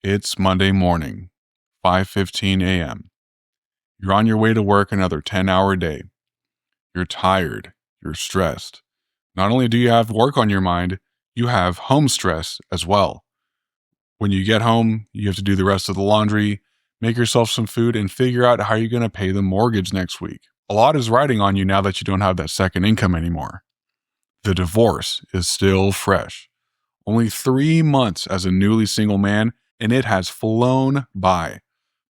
It's Monday morning, 5:15 a.m. You're on your way to work another 10-hour day. You're tired. You're stressed. Not only do you have work on your mind, you have home stress as well. When you get home, you have to do the rest of the laundry, make yourself some food, and figure out how you're going to pay the mortgage next week. A lot is riding on you now that you don't have that second income anymore. The divorce is still fresh. Only 3 months as a newly single man, and it has flown by.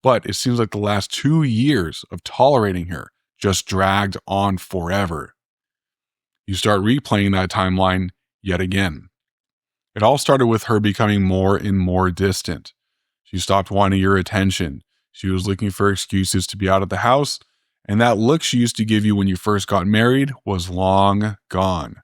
But it seems like the last 2 years of tolerating her just dragged on forever. You start replaying that timeline yet again. It all started with her becoming more and more distant. She stopped wanting your attention. She was looking for excuses to be out of the house, and that look she used to give you when you first got married was long gone.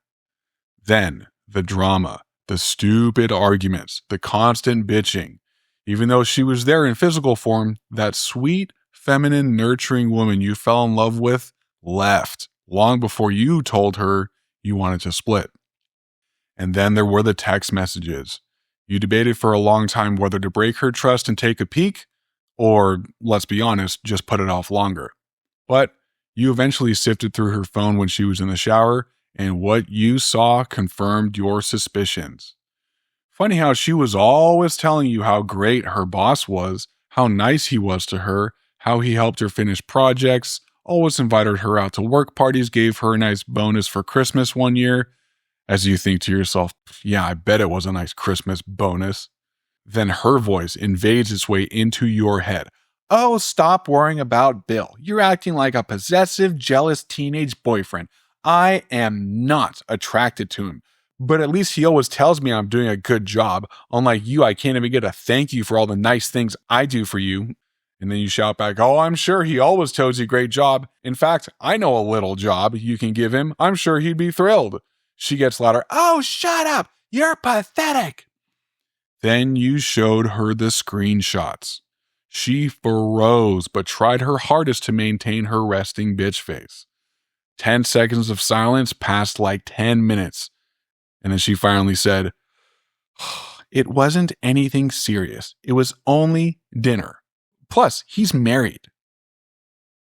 Then, the drama, the stupid arguments, the constant bitching. Even though she was there in physical form, that sweet, feminine, nurturing woman you fell in love with left long before you told her you wanted to split. And then there were the text messages. You debated for a long time whether to break her trust and take a peek, or, let's be honest, just put it off longer. But you eventually sifted through her phone when she was in the shower, and what you saw confirmed your suspicions. Funny how she was always telling you how great her boss was, how nice he was to her, how he helped her finish projects, always invited her out to work parties, gave her a nice bonus for Christmas one year. As you think to yourself, yeah, I bet it was a nice Christmas bonus. Then her voice invades its way into your head. Oh, stop worrying about Bill. You're acting like a possessive, jealous teenage boyfriend. I am not attracted to him, but at least he always tells me I'm doing a good job. Unlike you, I can't even get a thank you for all the nice things I do for you. And then you shout back, oh, I'm sure he always tells you great job. In fact, I know a little job you can give him. I'm sure he'd be thrilled. She gets louder. Oh, shut up. You're pathetic. Then you showed her the screenshots. She froze, but tried her hardest to maintain her resting bitch face. 10 seconds of silence passed like 10 minutes. And then she finally said, it wasn't anything serious. It was only dinner. Plus, he's married.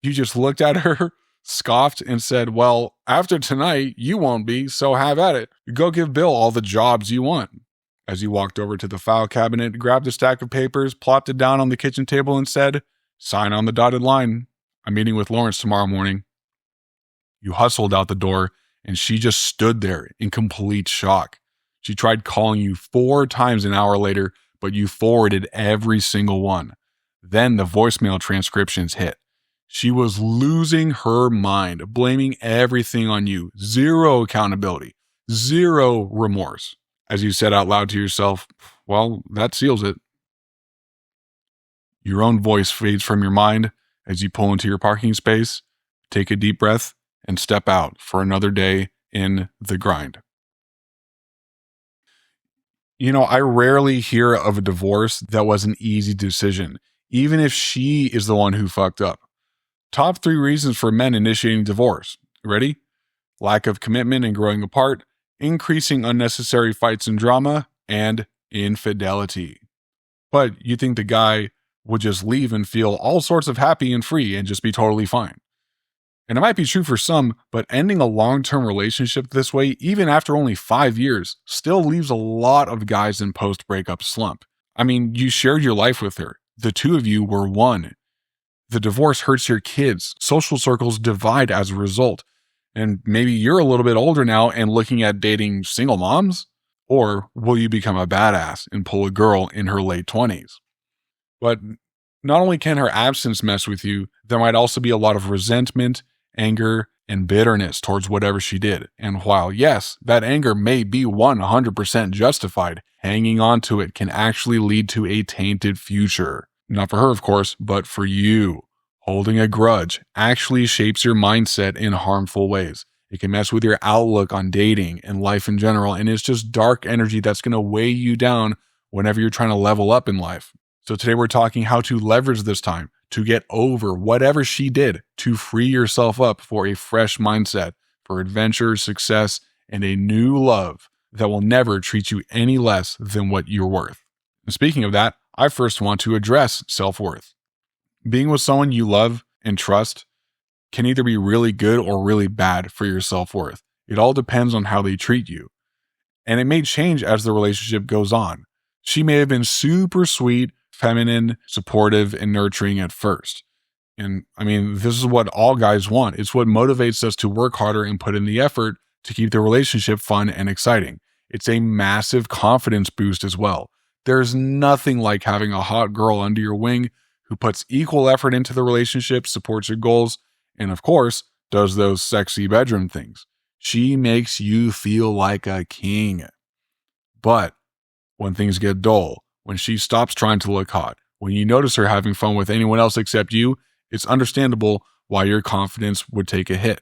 You just looked at her, scoffed, and said, well, after tonight, you won't be, so have at it. Go give Bill all the jobs you want. As you walked over to the file cabinet, grabbed a stack of papers, plopped it down on the kitchen table, and said, sign on the dotted line. I'm meeting with Lawrence tomorrow morning. You hustled out the door, and she just stood there in complete shock. She tried calling you 4 times an hour later, but you forwarded every single one. Then the voicemail transcriptions hit. She was losing her mind, blaming everything on you. Zero accountability, zero remorse. As you said out loud to yourself, well, that seals it. Your own voice fades from your mind as you pull into your parking space, take a deep breath, and step out for another day in the grind. You know, I rarely hear of a divorce that was an easy decision, even if she is the one who fucked up. Top 3 reasons for men initiating divorce. Ready? Lack of commitment and growing apart, increasing unnecessary fights and drama, and infidelity. But you think the guy would just leave and feel all sorts of happy and free and just be totally fine. And it might be true for some, but ending a long-term relationship this way, even after only 5 years, still leaves a lot of guys in post-breakup slump. I mean, you shared your life with her. The two of you were one. The divorce hurts your kids. Social circles divide as a result. And maybe you're a little bit older now and looking at dating single moms? Or will you become a badass and pull a girl in her late 20s? But not only can her absence mess with you, there might also be a lot of resentment, anger, and bitterness towards whatever she did. And while, yes, that anger may be 100% justified, hanging on to it can actually lead to a tainted future. Not for her, of course, but for you. Holding a grudge actually shapes your mindset in harmful ways. It can mess with your outlook on dating and life in general, and it's just dark energy that's going to weigh you down whenever you're trying to level up in life. So today we're talking how to leverage this time to get over whatever she did, to free yourself up for a fresh mindset, for adventure, success, and a new love that will never treat you any less than what you're worth. And speaking of that, I first want to address self-worth. Being with someone you love and trust can either be really good or really bad for your self-worth. It all depends on how they treat you. And it may change as the relationship goes on. She may have been super sweet, feminine, supportive, and nurturing at first. And I mean, this is what all guys want. It's what motivates us to work harder and put in the effort to keep the relationship fun and exciting. It's a massive confidence boost as well. There's nothing like having a hot girl under your wing who puts equal effort into the relationship, supports your goals, and of course, does those sexy bedroom things. She makes you feel like a king. But when things get dull, when she stops trying to look hot, when you notice her having fun with anyone else except you, it's understandable why your confidence would take a hit.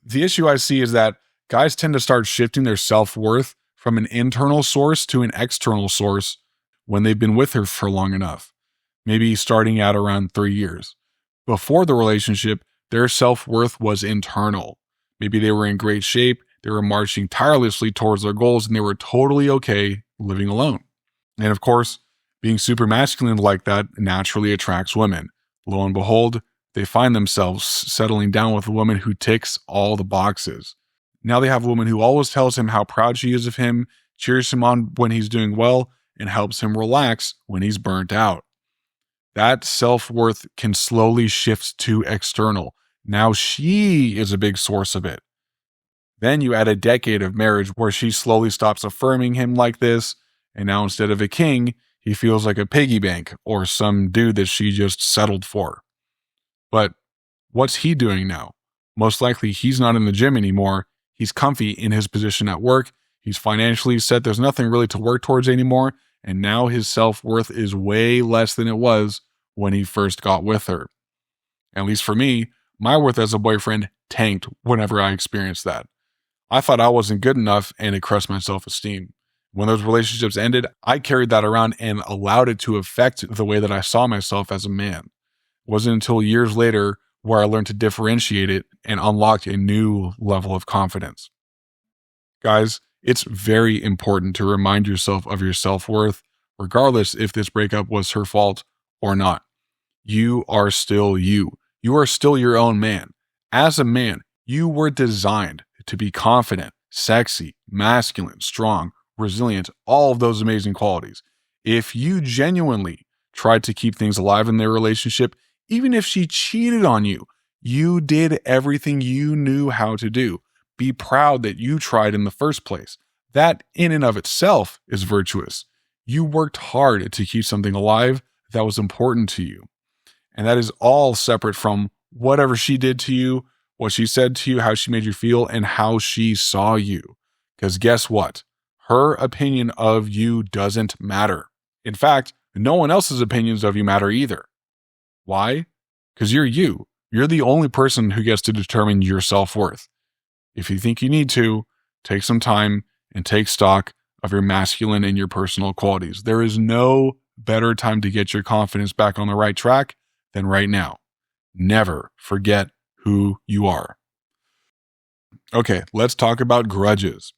The issue I see is that guys tend to start shifting their self-worth from an internal source to an external source when they've been with her for long enough, maybe starting at around 3 years. Before the relationship, their self-worth was internal. Maybe they were in great shape, they were marching tirelessly towards their goals, and they were totally okay living alone. And of course, being super masculine like that naturally attracts women. Lo and behold, they find themselves settling down with a woman who ticks all the boxes. Now they have a woman who always tells him how proud she is of him, cheers him on when he's doing well, and helps him relax when he's burnt out. That self-worth can slowly shift to external. Now she is a big source of it. Then you add a decade of marriage where she slowly stops affirming him like this, and now instead of a king, he feels like a piggy bank or some dude that she just settled for. But what's he doing now? Most likely he's not in the gym anymore. He's comfy in his position at work. He's financially set. There's nothing really to work towards anymore. And now his self-worth is way less than it was when he first got with her. At least for me, my worth as a boyfriend tanked whenever I experienced that. I thought I wasn't good enough and it crushed my self-esteem. When those relationships ended, I carried that around and allowed it to affect the way that I saw myself as a man. It wasn't until years later where I learned to differentiate it and unlocked a new level of confidence. Guys, it's very important to remind yourself of your self-worth, regardless if this breakup was her fault or not. You are still you. You are still your own man. As a man, you were designed to be confident, sexy, masculine, strong, resilient, all of those amazing qualities. If you genuinely tried to keep things alive in their relationship, even if she cheated on you, you did everything you knew how to do. Be proud that you tried in the first place. That in and of itself is virtuous. You worked hard to keep something alive that was important to you. And that is all separate from whatever she did to you, what she said to you, how she made you feel, and how she saw you. Because guess what? Her opinion of you doesn't matter. In fact, no one else's opinions of you matter either. Why? Because you're you. You're the only person who gets to determine your self-worth. If you think you need to, take some time and take stock of your masculine and your personal qualities. There is no better time to get your confidence back on the right track than right now. Never forget who you are. Okay, let's talk about grudges.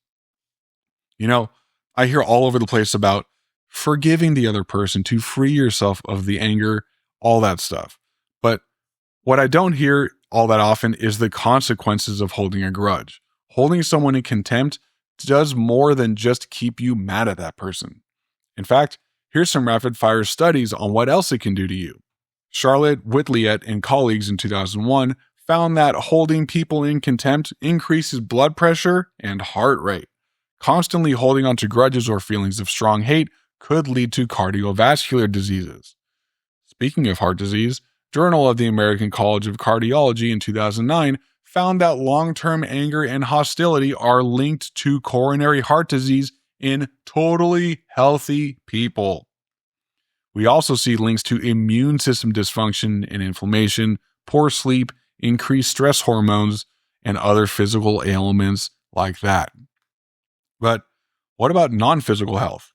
You know, I hear all over the place about forgiving the other person to free yourself of the anger, all that stuff. But what I don't hear all that often is the consequences of holding a grudge. Holding someone in contempt does more than just keep you mad at that person. In fact, here's some rapid-fire studies on what else it can do to you. Charlotte Whitliet and colleagues in 2001 found that holding people in contempt increases blood pressure and heart rate. Constantly holding on to grudges or feelings of strong hate could lead to cardiovascular diseases. Speaking of heart disease, Journal of the American College of Cardiology in 2009 found that long-term anger and hostility are linked to coronary heart disease in totally healthy people. We also see links to immune system dysfunction and inflammation, poor sleep, increased stress hormones, and other physical ailments like that. But what about non-physical health?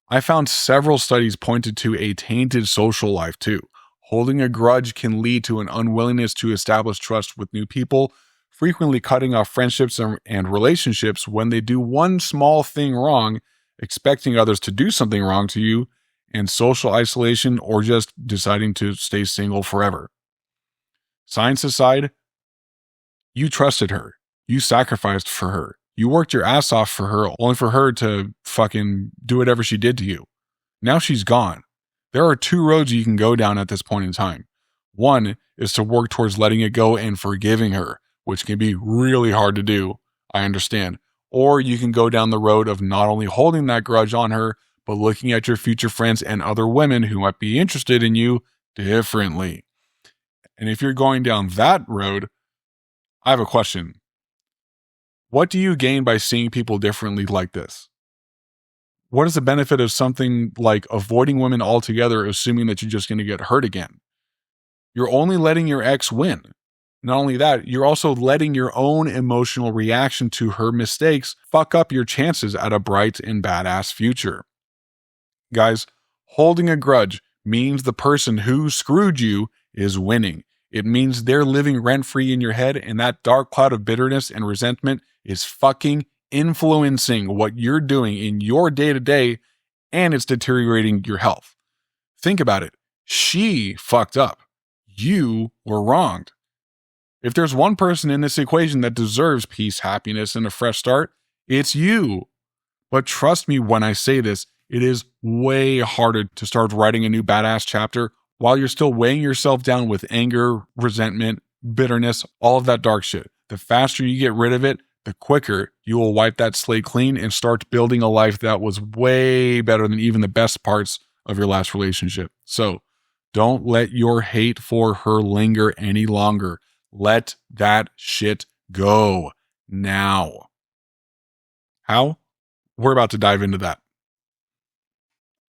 I found several studies pointed to a tainted social life too. Holding a grudge can lead to an unwillingness to establish trust with new people, frequently cutting off friendships and relationships when they do one small thing wrong, expecting others to do something wrong to you, and social isolation, or just deciding to stay single forever. Science aside, you trusted her. You sacrificed for her. You worked your ass off for her, only for her to fucking do whatever she did to you. Now she's gone. There are two roads you can go down at this point in time. One is to work towards letting it go and forgiving her, which can be really hard to do, I understand. Or you can go down the road of not only holding that grudge on her, but looking at your future friends and other women who might be interested in you differently. And if you're going down that road, I have a question. What do you gain by seeing people differently like this? What is the benefit of something like avoiding women altogether, assuming that you're just going to get hurt again? You're only letting your ex win. Not only that, you're also letting your own emotional reaction to her mistakes fuck up your chances at a bright and badass future. Guys, holding a grudge means the person who screwed you is winning. It means they're living rent-free in your head, and that dark cloud of bitterness and resentment is fucking influencing what you're doing in your day-to-day, and it's deteriorating your health. Think about it. She fucked up. You were wronged. If there's one person in this equation that deserves peace, happiness, and a fresh start, it's you. But trust me when I say this, it is way harder to start writing a new badass chapter while you're still weighing yourself down with anger, resentment, bitterness, all of that dark shit. The faster you get rid of it, the quicker you will wipe that slate clean and start building a life that was way better than even the best parts of your last relationship. So don't let your hate for her linger any longer. Let that shit go now. How? We're about to dive into that.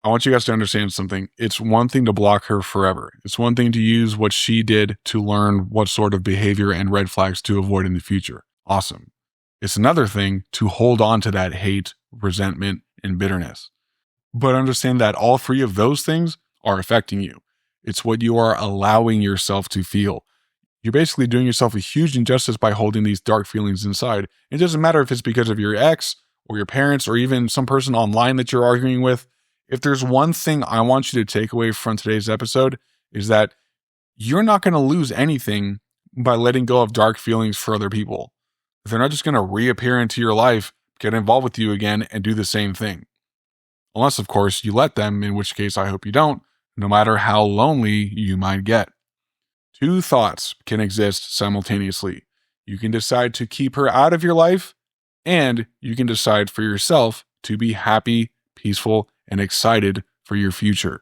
I want you guys to understand something. It's one thing to block her forever. It's one thing to use what she did to learn what sort of behavior and red flags to avoid in the future. Awesome. It's another thing to hold on to that hate, resentment, and bitterness. But understand that all three of those things are affecting you. It's what you are allowing yourself to feel. You're basically doing yourself a huge injustice by holding these dark feelings inside. It doesn't matter if it's because of your ex or your parents or even some person online that you're arguing with. If there's one thing I want you to take away from today's episode, is that you're not going to lose anything by letting go of dark feelings for other people. They're not just going to reappear into your life, get involved with you again, and do the same thing. Unless, of course, you let them, in which case I hope you don't, no matter how lonely you might get. Two thoughts can exist simultaneously. You can decide to keep her out of your life, and you can decide for yourself to be happy, peaceful, and excited for your future.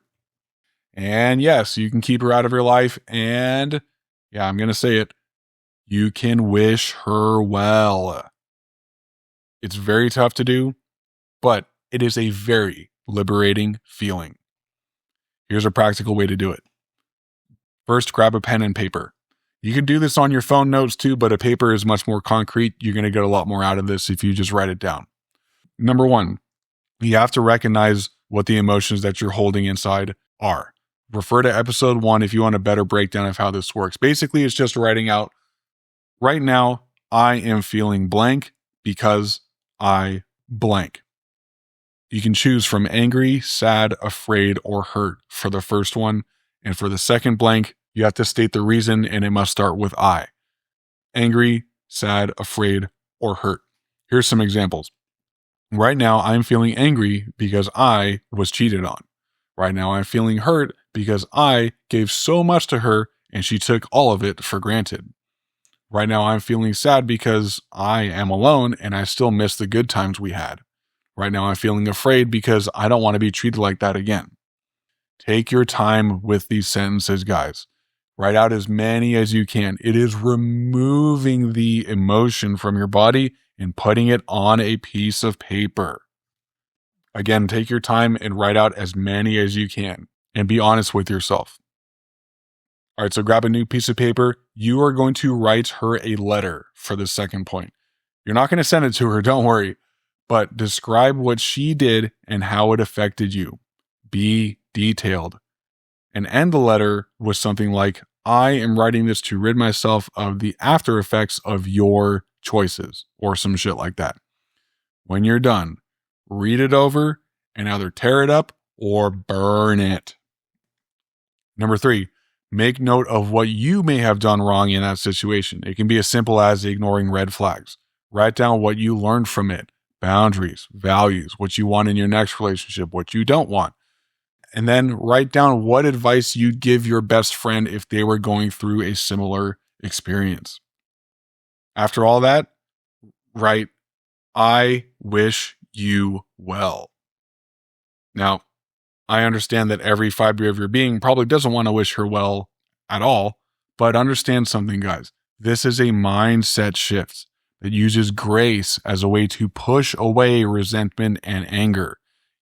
And yes, you can keep her out of your life, and yeah, I'm going to say it, you can wish her well. It's very tough to do, but it is a very liberating feeling. Here's a practical way to do it. First, grab a pen and paper. You can do this on your phone notes too, but a paper is much more concrete. You're going to get a lot more out of this if you just write it down. Number one, you have to recognize what the emotions that you're holding inside are. Refer to episode 1 if you want a better breakdown of how this works. Basically, it's just writing out, right now, I am feeling blank because I blank. You can choose from angry, sad, afraid, or hurt for the first one. And for the second blank, you have to state the reason, and it must start with I. Angry, sad, afraid, or hurt. Here's some examples. Right now, I'm feeling angry because I was cheated on. Right now, I'm feeling hurt because I gave so much to her and she took all of it for granted. Right now, I'm feeling sad because I am alone and I still miss the good times we had. Right now, I'm feeling afraid because I don't want to be treated like that again. Take your time with these sentences, guys. Write out as many as you can. It is removing the emotion from your body and putting it on a piece of paper. Again, take your time and write out as many as you can and be honest with yourself. All right, so grab a new piece of paper. You are going to write her a letter for the second point. You're not going to send it to her, don't worry, but describe what she did and how it affected you. Be detailed. And end the letter with something like, I am writing this to rid myself of the after effects of your choices, or some shit like that. When you're done, read it over and either tear it up or burn it. Number 3, make note of what you may have done wrong in that situation. It can be as simple as ignoring red flags. Write down what you learned from it, boundaries, values, what you want in your next relationship, what you don't want. And then write down what advice you'd give your best friend if they were going through a similar experience. After all that, write, I wish you well. Now, I understand that every fiber of your being probably doesn't want to wish her well at all, but understand something, guys. This is a mindset shift that uses grace as a way to push away resentment and anger.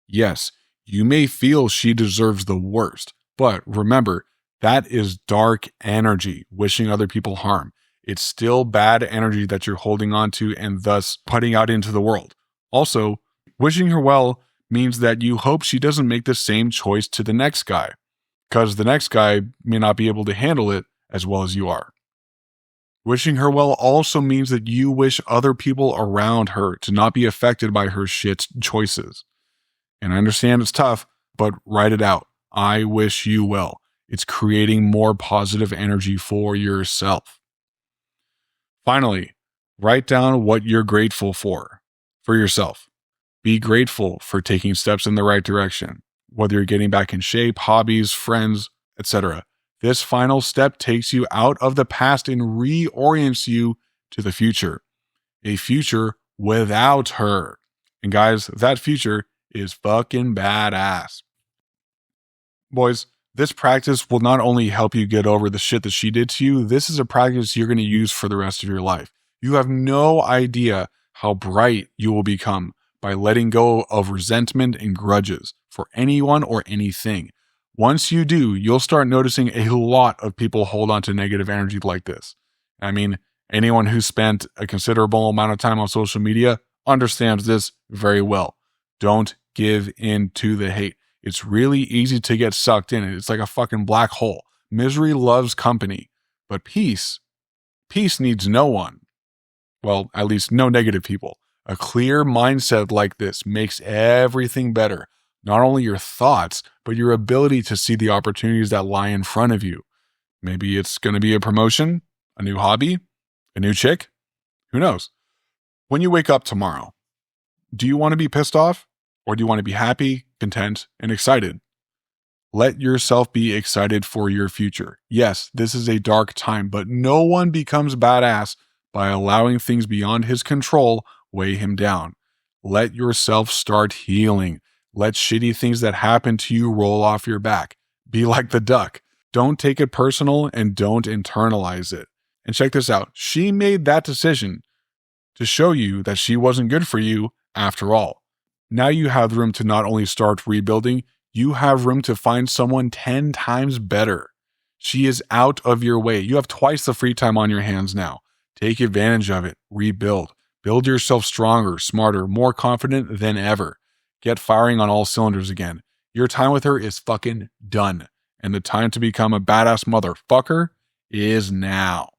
Yes, you may feel she deserves the worst, but remember, that is dark energy, wishing other people harm. It's still bad energy that you're holding on to and thus putting out into the world. Also, wishing her well means that you hope she doesn't make the same choice to the next guy, because the next guy may not be able to handle it as well as you are. Wishing her well also means that you wish other people around her to not be affected by her shit choices. And I understand it's tough, but write it out. I wish you well. It's creating more positive energy for yourself. Finally, write down what you're grateful for yourself. Be grateful for taking steps in the right direction, whether you're getting back in shape, hobbies, friends, etc. This final step takes you out of the past and reorients you to the future. A future without her. And guys, that future is fucking badass. Boys, this practice will not only help you get over the shit that she did to you, this is a practice you're going to use for the rest of your life. You have no idea how bright you will become by letting go of resentment and grudges for anyone or anything. Once you do, you'll start noticing a lot of people hold on to negative energy like this. I mean, anyone who's spent a considerable amount of time on social media understands this very well. Don't give in to the hate. It's really easy to get sucked in. It's like a fucking black hole. Misery loves company, but peace needs no one. Well, at least no negative people. A clear mindset like this makes everything better. Not only your thoughts, but your ability to see the opportunities that lie in front of you. Maybe it's going to be a promotion, a new hobby, a new chick. Who knows? When you wake up tomorrow, do you want to be pissed off? Or do you want to be happy, content, and excited? Let yourself be excited for your future. Yes, this is a dark time, but no one becomes badass by allowing things beyond his control weigh him down. Let yourself start healing. Let shitty things that happen to you roll off your back. Be like the duck. Don't take it personal and don't internalize it. And check this out. She made that decision to show you that she wasn't good for you after all. Now you have room to not only start rebuilding, you have room to find someone 10 times better. She is out of your way. You have twice the free time on your hands now. Take advantage of it. Rebuild. Build yourself stronger, smarter, more confident than ever. Get firing on all cylinders again. Your time with her is fucking done. And the time to become a badass motherfucker is now.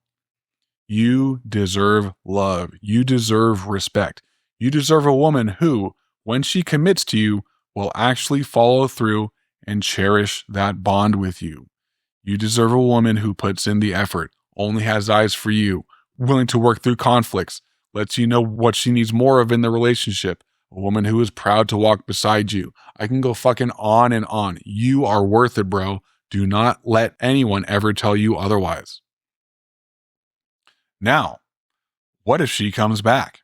You deserve love. You deserve respect. You deserve a woman who, when she commits to you, will actually follow through and cherish that bond with you. You deserve a woman who puts in the effort, only has eyes for you, willing to work through conflicts, lets you know what she needs more of in the relationship. A woman who is proud to walk beside you. I can go fucking on and on. You are worth it, bro. Do not let anyone ever tell you otherwise. Now, what if she comes back?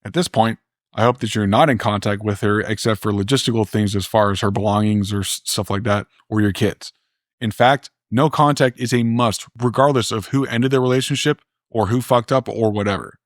At this point, I hope that you're not in contact with her except for logistical things as far as her belongings or stuff like that, or your kids. In fact, no contact is a must, regardless of who ended the relationship or who fucked up or whatever.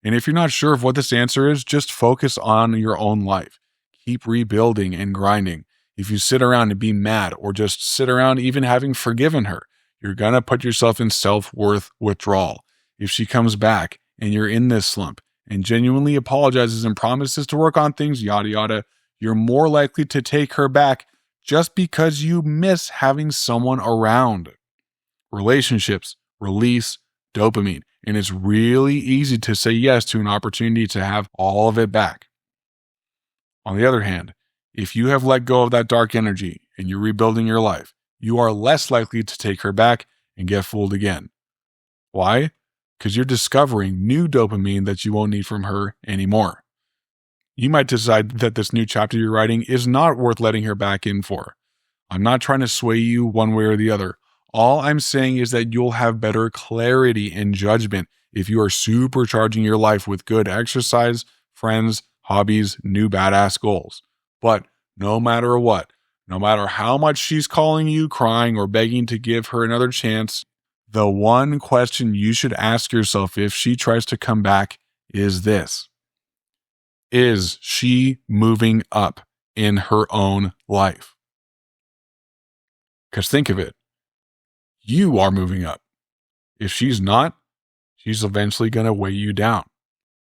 And if you're not sure of what this answer is, just focus on your own life. Keep rebuilding and grinding. If you sit around and be mad or just sit around even having forgiven her, you're going to put yourself in self-worth withdrawal. If she comes back and you're in this slump and genuinely apologizes and promises to work on things, yada yada, you're more likely to take her back just because you miss having someone around. Relationships release dopamine, and it's really easy to say yes to an opportunity to have all of it back. On the other hand, If you have let go of that dark energy and you're rebuilding your life, you are less likely to take her back and get fooled again. Why? Because you're discovering new dopamine that you won't need from her anymore. You might decide that this new chapter you're writing is not worth letting her back in for. I'm not trying to sway you one way or the other. All I'm saying is that you'll have better clarity and judgment if you are supercharging your life with good exercise, friends, hobbies, new badass goals. But no matter what, no matter how much she's calling you, crying, or begging to give her another chance, the one question you should ask yourself if she tries to come back is this: is she moving up in her own life? Because think of it. You are moving up. If she's not, she's eventually going to weigh you down.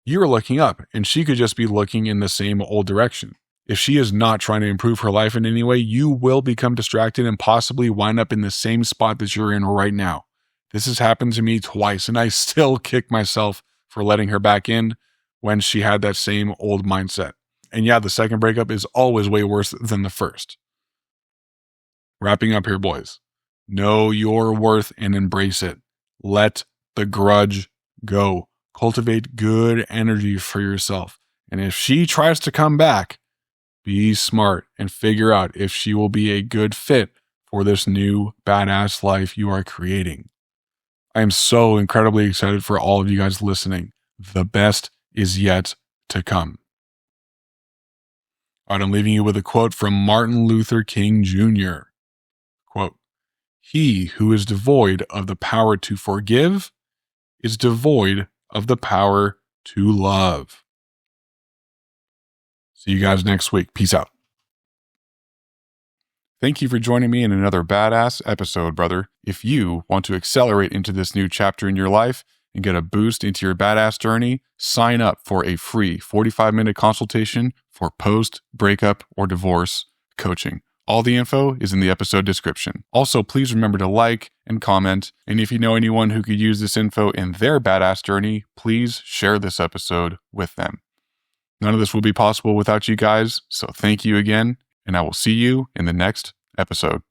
You're looking up, and she could just be looking in the same old direction. If she is not trying to improve her life in any way, you will become distracted and possibly wind up in the same spot that you're in right now. This has happened to me twice, and I still kick myself for letting her back in when she had that same old mindset. And yeah, the second breakup is always way worse than the first. Wrapping up here, boys. Know your worth and embrace it. Let the grudge go. Cultivate good energy for yourself. And if she tries to come back, be smart and figure out if she will be a good fit for this new badass life you are creating. I am so incredibly excited for all of you guys listening. The best is yet to come. All right, I'm leaving you with a quote from Martin Luther King Jr. Quote, "He who is devoid of the power to forgive is devoid of the power to love." See you guys next week. Peace out. Thank you for joining me in another badass episode, brother. If you want to accelerate into this new chapter in your life and get a boost into your badass journey, sign up for a free 45-minute consultation for post-breakup or divorce coaching. All the info is in the episode description. Also, please remember to like and comment. And if you know anyone who could use this info in their badass journey, please share this episode with them. None of this will be possible without you guys, so thank you again, and I will see you in the next episode.